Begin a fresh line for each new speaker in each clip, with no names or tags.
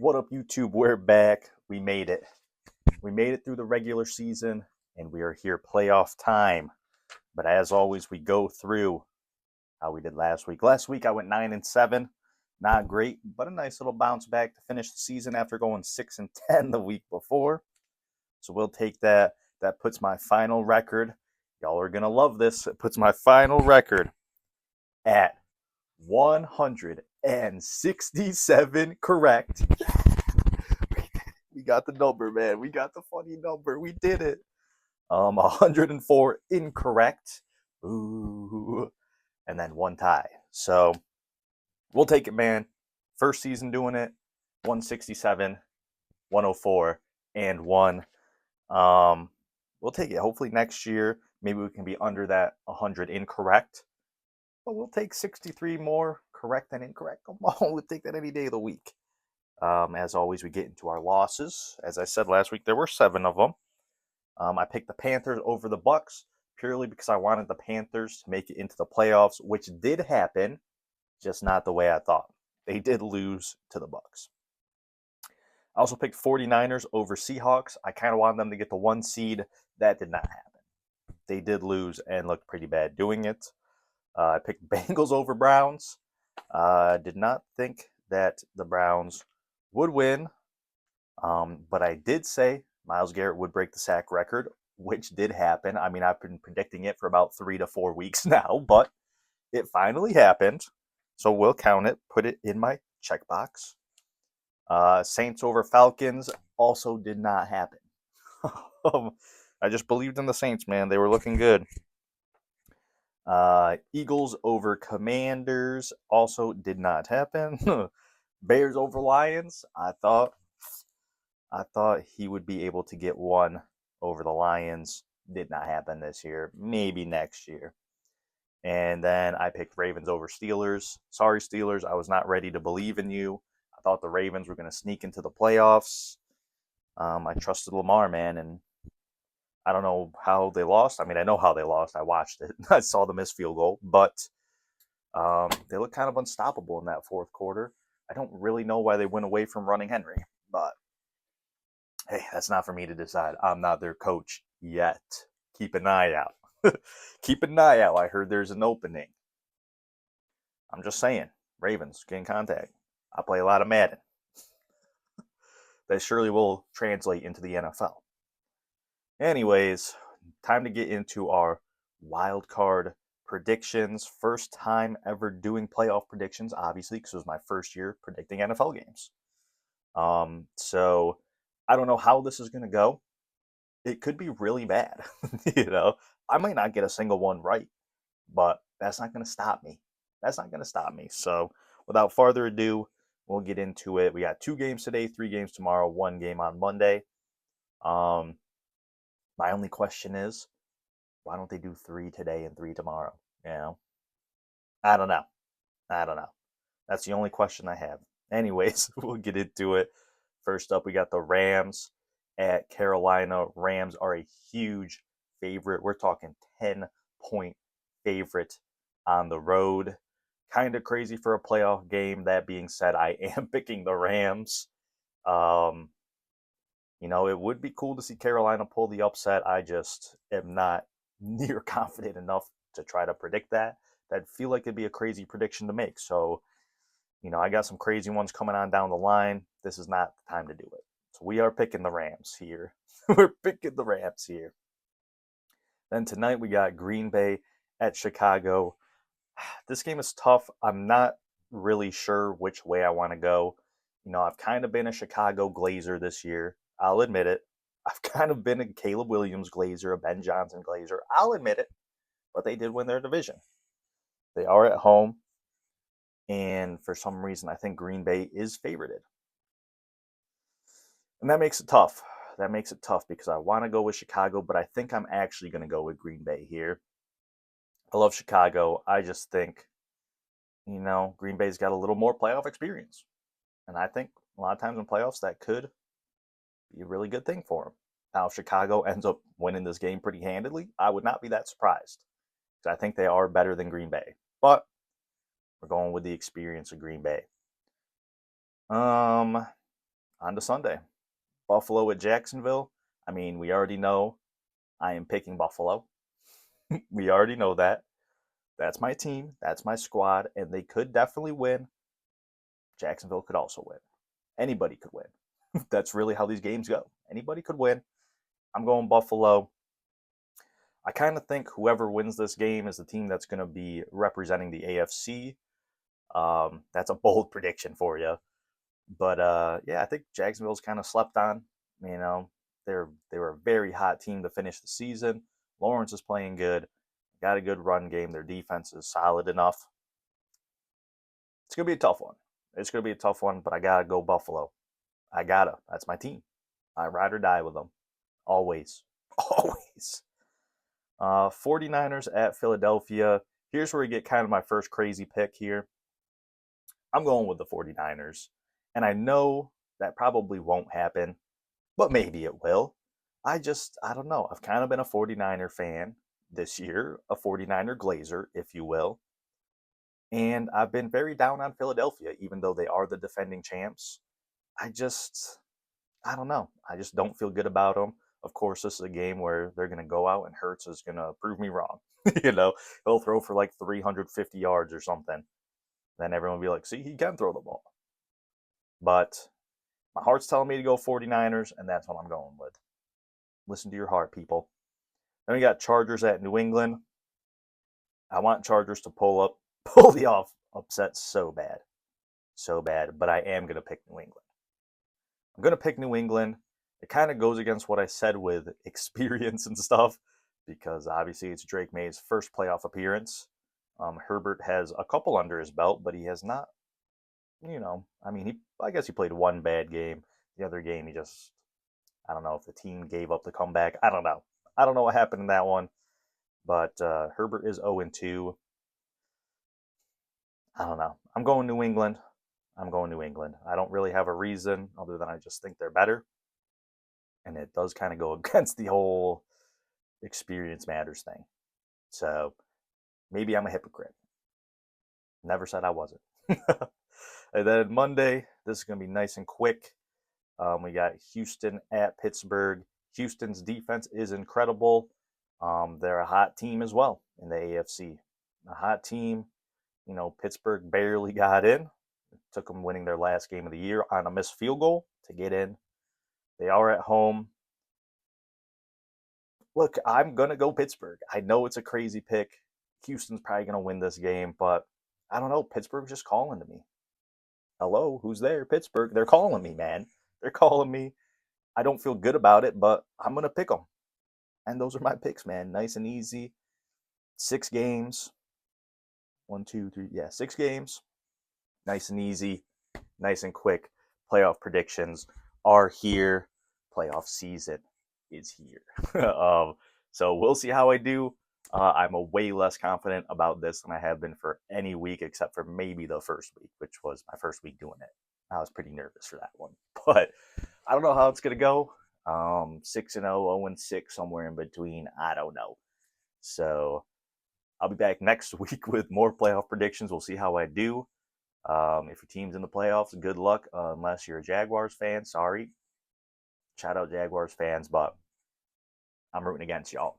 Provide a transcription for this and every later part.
What up, YouTube? We're back. We made it. We made it through the regular season, and we are here playoff time. But as always, we go through how we did last week. Last week, I went 9-7. Not great, but a nice little bounce back to finish the season after going 6-10 the week before. So we'll take that. That puts my final record. Y'all are going to love this. It puts my final record at 167 correct. We got the number, man. We got the funny number. We did it. 104 incorrect. Ooh. And then one tie. So we'll take it, man. First season doing it. 167, 104, and 1. We'll take it. Hopefully next year, maybe we can be under that 100 incorrect. But we'll take 63 more correct than incorrect. Come on, we'll take that any day of the week. As always, we get into our losses. As I said last week, there were 7 of them. I picked the Panthers over the Bucks purely because I wanted the Panthers to make it into the playoffs, which did happen, just not the way I thought. They did lose to the Bucks. I also picked 49ers over Seahawks. I kind of wanted them to get the 1 seed. That did not happen. They did lose and looked pretty bad doing it. I picked Bengals over Browns. Did not think that the Browns would win, but I did say Myles Garrett would break the sack record, which did happen. I mean, I've been predicting it for about 3 to 4 weeks now, but it finally happened. So we'll count it, put it in my checkbox. Saints over Falcons also did not happen. I just believed in the Saints, man. They were looking good. Eagles over Commanders also did not happen. Bears over Lions. I thought he would be able to get 1 over the Lions. Did not happen this year. Maybe next year. And then I picked Ravens over Steelers. Sorry, Steelers. I was not ready to believe in you. I thought the Ravens were going to sneak into the playoffs. I trusted Lamar, man, and I don't know how they lost. I mean, I know how they lost. I watched it. I saw the missed field goal, but they look kind of unstoppable in that fourth quarter. I don't really know why they went away from running Henry, but hey, that's not for me to decide. I'm not their coach yet. Keep an eye out. Keep an eye out. I heard there's an opening. I'm just saying. Ravens, get in contact. I play a lot of Madden. That surely will translate into the NFL. Anyways, time to get into our wildcard predictions. First time ever doing playoff predictions, obviously, because it was my first year predicting NFL games. So I don't know how this is going to go. It could be really bad. I might not get a single one right, but that's not going to stop me. So without further ado, we'll get into it. We got 2 games today, 3 games tomorrow, 1 game on Monday. My only question is, why don't they do 3 today and 3 tomorrow? I don't know. That's the only question I have. Anyways, we'll get into it. First up, we got the Rams at Carolina. Rams are a huge favorite. We're talking 10-point favorite on the road. Kind of crazy for a playoff game. That being said, I am picking the Rams. It would be cool to see Carolina pull the upset. I just am not near confident enough to try to predict that. That'd feel like it'd be a crazy prediction to make. So, I got some crazy ones coming on down the line. This is not the time to do it. So we are picking the Rams here. We're picking the Rams here. Then tonight we got Green Bay at Chicago. This game is tough. I'm not really sure which way I want to go. I've kind of been a Chicago Glazer this year. I'll admit it. I've kind of been a Caleb Williams Glazer, a Ben Johnson Glazer. I'll admit it. But they did win their division. They are at home. And for some reason, I think Green Bay is favorited. And that makes it tough. Because I want to go with Chicago, but I think I'm actually going to go with Green Bay here. I love Chicago. I just think, Green Bay's got a little more playoff experience. And I think a lot of times in playoffs, that could be a really good thing for them. Now, if Chicago ends up winning this game pretty handedly, I would not be that surprised. Because I think they are better than Green Bay. But we're going with the experience of Green Bay. On to Sunday. Buffalo at Jacksonville. I mean, we already know I am picking Buffalo. We already know that. That's my team. That's my squad. And they could definitely win. Jacksonville could also win. Anybody could win. That's really how these games go. Anybody could win. I'm going Buffalo. I kind of think whoever wins this game is the team that's going to be representing the AFC. That's a bold prediction for you. But yeah, I think Jacksonville's kind of slept on. You know, they were a very hot team to finish the season. Lawrence is playing good. Got a good run game. Their defense is solid enough. It's going to be a tough one. It's going to be a tough one, but I got to go Buffalo. I got to. That's my team. I ride or die with them. Always. Always. 49ers at Philadelphia. Here's where we get kind of my first crazy pick here. I'm going with the 49ers. And I know that probably won't happen, but maybe it will. I don't know. I've kind of been a 49er fan this year, a 49er glazer, if you will. And I've been very down on Philadelphia, even though they are the defending champs. I don't know. I just don't feel good about them. Of course, this is a game where they're going to go out and Hurts is going to prove me wrong. He'll throw for like 350 yards or something. Then everyone will be like, see, he can throw the ball. But my heart's telling me to go 49ers, and that's what I'm going with. Listen to your heart, people. Then we got Chargers at New England. I want Chargers to pull the upset so bad. So bad. But I am going to pick New England. I'm going to pick New England. It kind of goes against what I said with experience and stuff, because obviously it's Drake May's first playoff appearance. Herbert has a couple under his belt, but he has not, I guess he played one bad game. The other game, I don't know if the team gave up the comeback. I don't know. I don't know what happened in that one, but Herbert is 0-2. I don't know. I'm going New England. I don't really have a reason other than I just think they're better. And it does kind of go against the whole experience matters thing. So maybe I'm a hypocrite. Never said I wasn't. And then Monday, this is going to be nice and quick. We got Houston at Pittsburgh. Houston's defense is incredible. They're a hot team as well in the AFC. A hot team. Pittsburgh barely got in. It took them winning their last game of the year on a missed field goal to get in. They are at home. Look, I'm going to go Pittsburgh. I know it's a crazy pick. Houston's probably going to win this game, but I don't know. Pittsburgh's just calling to me. Hello, who's there? Pittsburgh. They're calling me, man. They're calling me. I don't feel good about it, but I'm going to pick them. And those are my picks, man. Nice and easy. 6 games. 1, 2, 3. Yeah, 6 games. Nice and easy. Nice and quick. Playoff predictions are here. Playoff season is here. So we'll see how I do. I'm a way less confident about this than I have been for any week, except for maybe the first week, which was my first week doing it. I was pretty nervous for that one, but I don't know how it's going to go. 6-0, 0-6, somewhere in between. I don't know. So I'll be back next week with more playoff predictions. We'll see how I do. If your team's in the playoffs, good luck. Unless you're a Jaguars fan, sorry. Shout out Jaguars fans, but I'm rooting against y'all.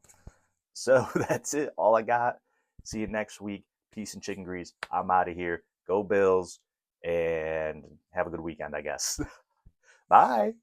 So that's it. All I got. See you next week. Peace and chicken grease. I'm out of here. Go Bills and have a good weekend, I guess. Bye.